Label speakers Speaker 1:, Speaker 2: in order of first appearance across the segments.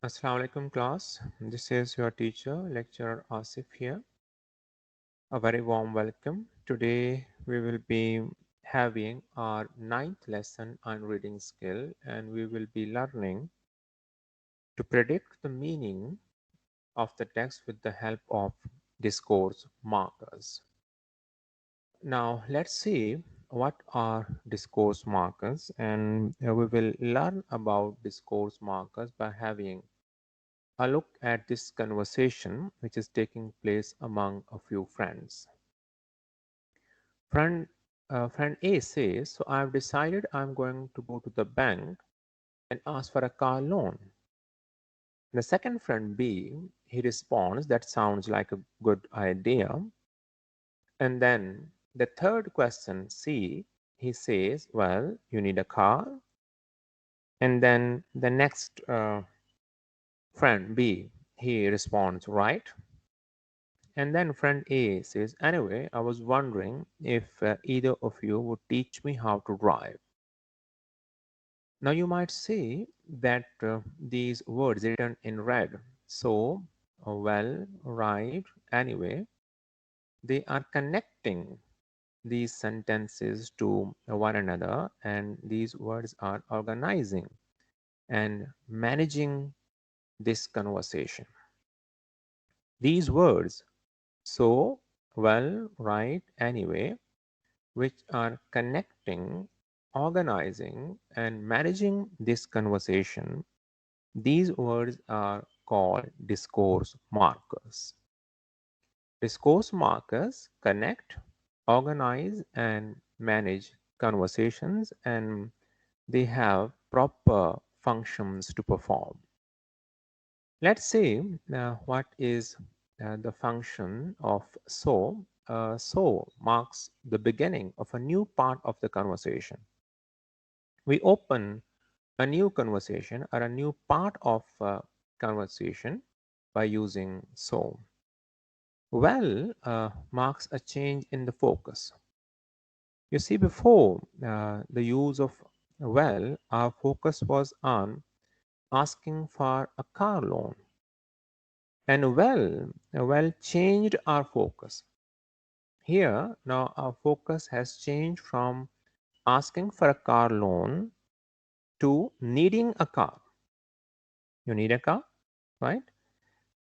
Speaker 1: Assalamu alaikum class. This is your teacher, lecturer Asif here. A very warm welcome. Today we will be having our ninth lesson on reading skill and we will be learning to predict the meaning of the text with the help of discourse markers. Now let's see what are discourse markers and we will learn about discourse markers by having a look at this conversation which is taking place among a few friends. Friend, friend A says, so I've decided I'm going to go to the bank and ask for a car loan. The second friend B, he responds, that sounds like a good idea. And then the third question C, he says, well, you need a car. And then the next friend B, he responds, right. And then friend A says, anyway, I was wondering if either of you would teach me how to drive. Now you might say that these words written in red, so, well, right, anyway, they are connecting these sentences to one another and these words are organizing and managing this conversation. These words, so, well, right, anyway, which are connecting, organizing, and managing this conversation, these words are called discourse markers. Discourse markers connect, organize, and manage conversations, and they have proper functions to perform. Let's see what is the function of so. So marks the beginning of a new part of the conversation. We open a new conversation or a new part of conversation by using so. Well marks a change in the focus. You see, before the use of well, our focus was on asking for a car loan. And well changed our focus. Here, now our focus has changed from asking for a car loan to needing a car. You need a car, right?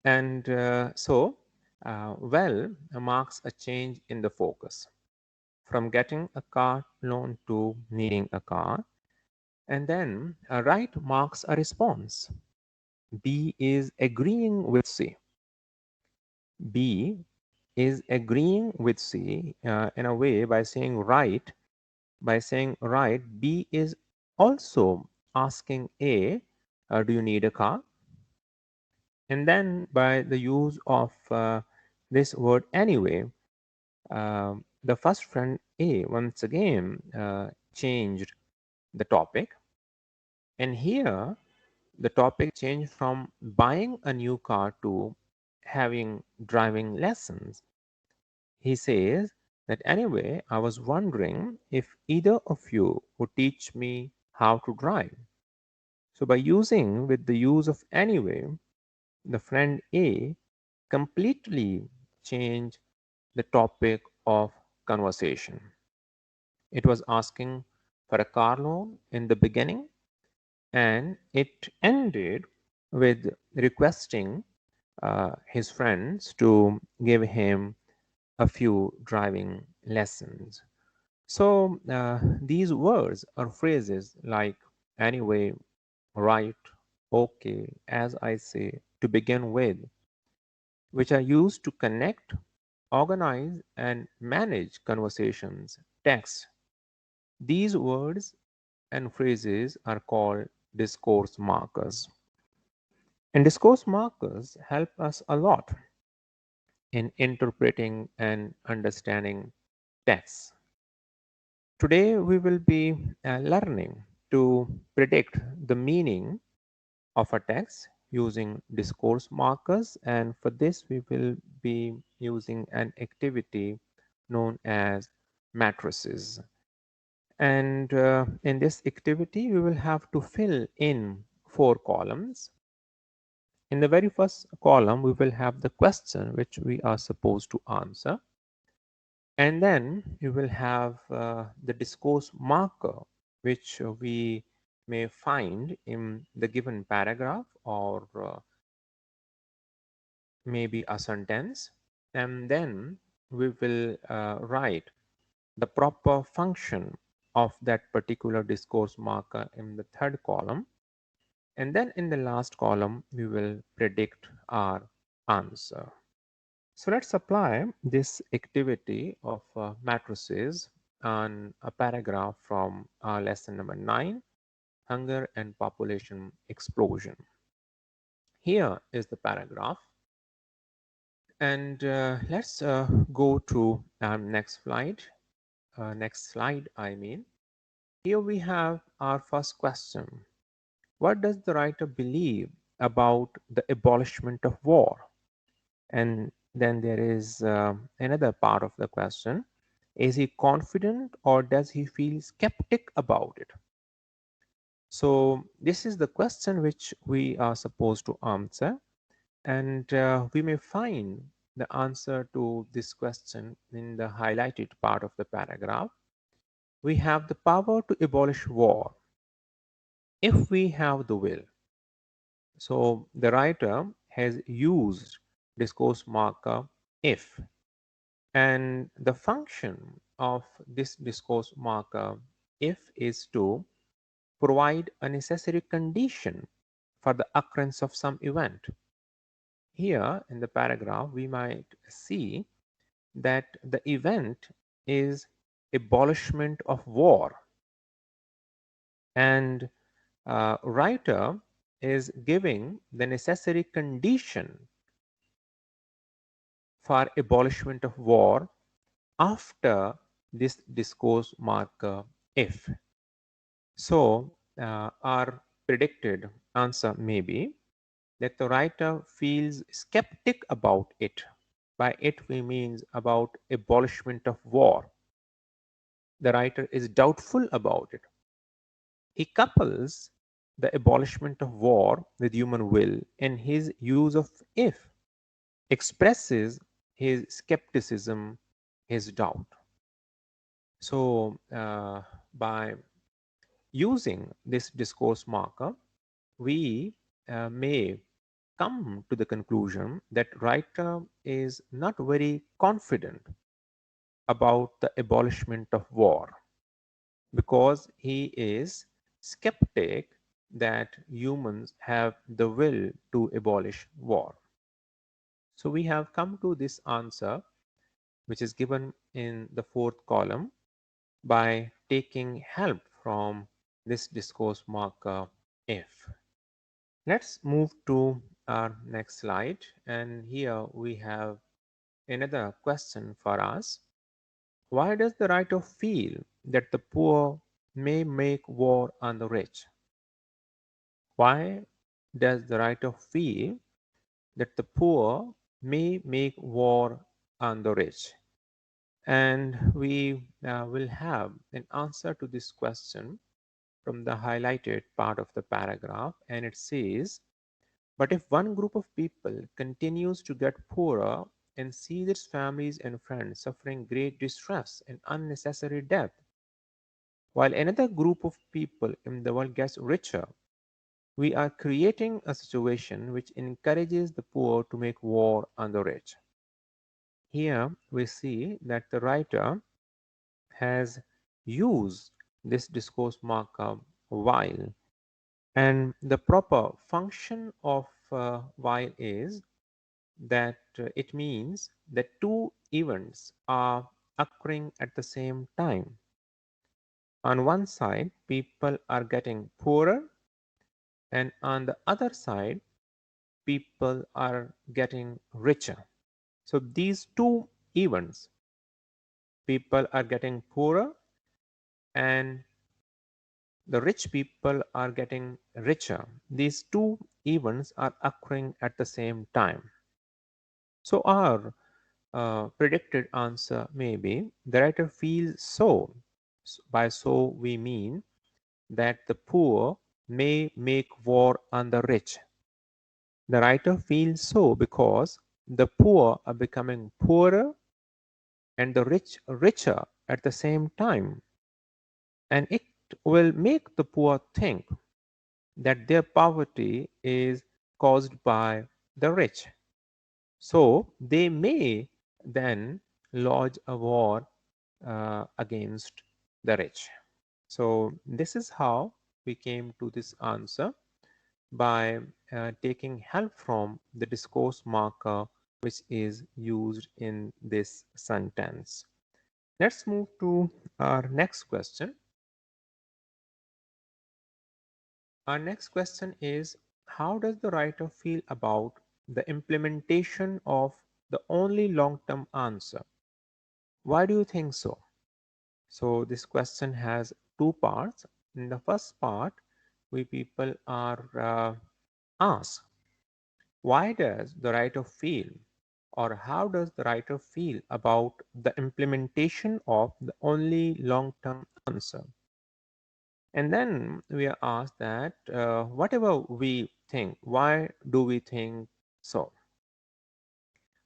Speaker 1: And well marks a change in the focus from getting a car loan to needing a car. And then right marks a response. B is agreeing with C. B is agreeing with C in a way by saying right. By saying right, B is also asking A, do you need a car? And then by the use of this word anyway, the first friend A once again changed the topic. And here the topic changed from buying a new car to having driving lessons. He says that anyway, I was wondering if either of you would teach me how to drive. So by using with the use of anyway, the friend A completely changed the topic of conversation. It was asking for a car loan in the beginning and it ended with requesting his friends to give him a few driving lessons. So these words or phrases like anyway, right, okay, as I say, to begin with, which are used to connect, organize, and manage conversations, text. These words and phrases are called discourse markers. And discourse markers help us a lot in interpreting and understanding texts. Today, we will be learning to predict the meaning of a text using discourse markers, and for this, we will be using an activity known as matrices. And in this activity, we will have to fill in 4 columns. In the very first column, we will have the question which we are supposed to answer. And then we will have the discourse marker, which we may find in the given paragraph or maybe a sentence. And then we will write the proper function of that particular discourse marker in the third column. And then in the last column, we will predict our answer. So let's apply this activity of matrices on a paragraph from lesson number 9, Hunger and Population Explosion. Here is the paragraph. And let's go to our next slide. Next slide, I mean. Here we have our first question. What does the writer believe about the abolishment of war? And then there is another part of the question. Is he confident or does he feel skeptic about it? So this is the question which we are supposed to answer. And we may find the answer to this question in the highlighted part of the paragraph. We have the power to abolish war if we have the will. So the writer has used discourse marker if, and the function of this discourse marker if is to provide a necessary condition for the occurrence of some event. Here in the paragraph, we might see that the event is abolishment of war, and writer is giving the necessary condition for abolishment of war after this discourse marker if. So our predicted answer may be that the writer feels skeptic about it. By it we means about abolishment of war. The writer is doubtful about it. He couples the abolishment of war with human will, and his use of if expresses his skepticism, his doubt. So, by using this discourse marker, we may come to the conclusion that writer is not very confident about the abolishment of war because he is skeptic that humans have the will to abolish war. So we have come to this answer, which is given in the fourth column by taking help from this discourse marker if. Let's move to our next slide, and here we have another question for us. Why does the writer feel that the poor may make war on the rich? Why does the writer feel that the poor may make war on the rich? And we will have an answer to this question from the highlighted part of the paragraph, and it says, but if one group of people continues to get poorer and sees its families and friends suffering great distress and unnecessary death, while another group of people in the world gets richer, we are creating a situation which encourages the poor to make war on the rich. Here we see that the writer has used this discourse marker while, and the proper function of while is that it means that two events are occurring at the same time. On one side, people are getting poorer, and on the other side, people are getting richer. So these two events, people are getting poorer and the rich people are getting richer. These two events are occurring at the same time. So our predicted answer may be the writer feels so. By so we mean that the poor may make war on the rich. The writer feels so because the poor are becoming poorer and the rich richer at the same time. And it will make the poor think that their poverty is caused by the rich. So they may then lodge a war against the rich. So this is how we came to this answer by taking help from the discourse marker which is used in this sentence. Let's move to our next question. Our next question is, how does the writer feel about the implementation of the only long-term answer? Why do you think so? So this question has two parts. In the first part, we people are asked, why does the writer feel, or how does the writer feel about the implementation of the only long-term answer? And then we are asked that whatever we think, why do we think so?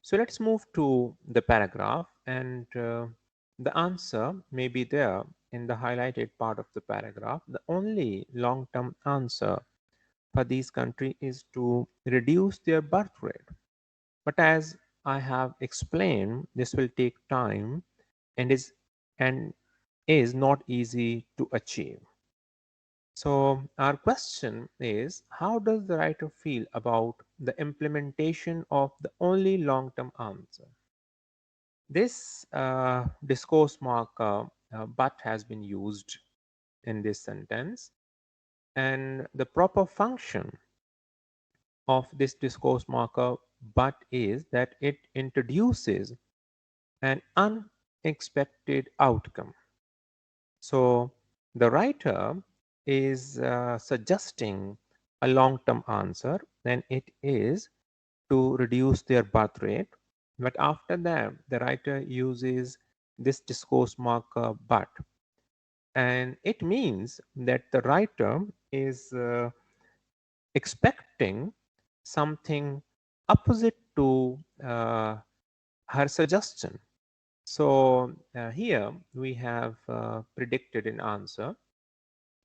Speaker 1: So let's move to the paragraph, and the answer may be there in the highlighted part of the paragraph. The only long-term answer for these countries is to reduce their birth rate. But as I have explained, this will take time and is not easy to achieve. So our question is, how does the writer feel about the implementation of the only long-term answer? This discourse marker but has been used in this sentence, and the proper function of this discourse marker but is that it introduces an unexpected outcome. So the writer is suggesting a long-term answer, and it is to reduce their birth rate. But after that, the writer uses this discourse marker but, and it means that the writer is expecting something opposite to her suggestion. So here we have predicted an answer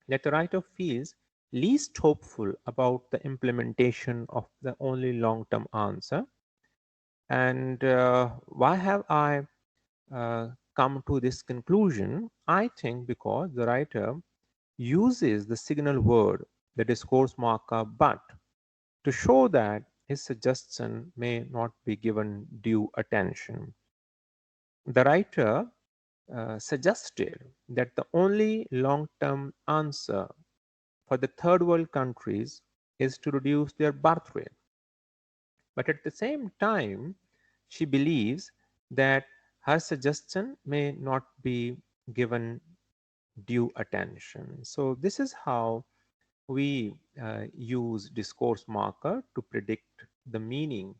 Speaker 1: that the writer feels least hopeful about the implementation of the only long-term answer. And why have I come to this conclusion? I think because the writer uses the signal word, the discourse marker, but to show that his suggestion may not be given due attention. The writer suggested that the only long-term answer for the third world countries is to reduce their birth rate. But at the same time, she believes that her suggestion may not be given due attention. So this is how we use discourse marker to predict the meaning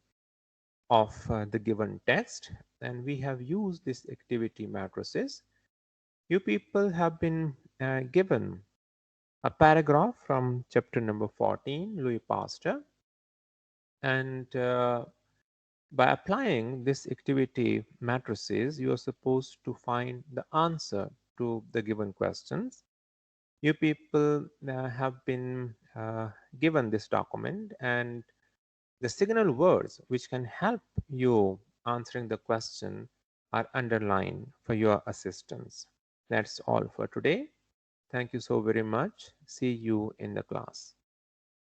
Speaker 1: of the given text, and we have used this activity matrices. You people have been given a paragraph from chapter number 14, Louis Pasteur, and by applying this activity matrices, you are supposed to find the answer to the given questions. You people have been given this document, and the signal words which can help you answering the question are underlined for your assistance. That's all for today. Thank you so very much. See you in the class.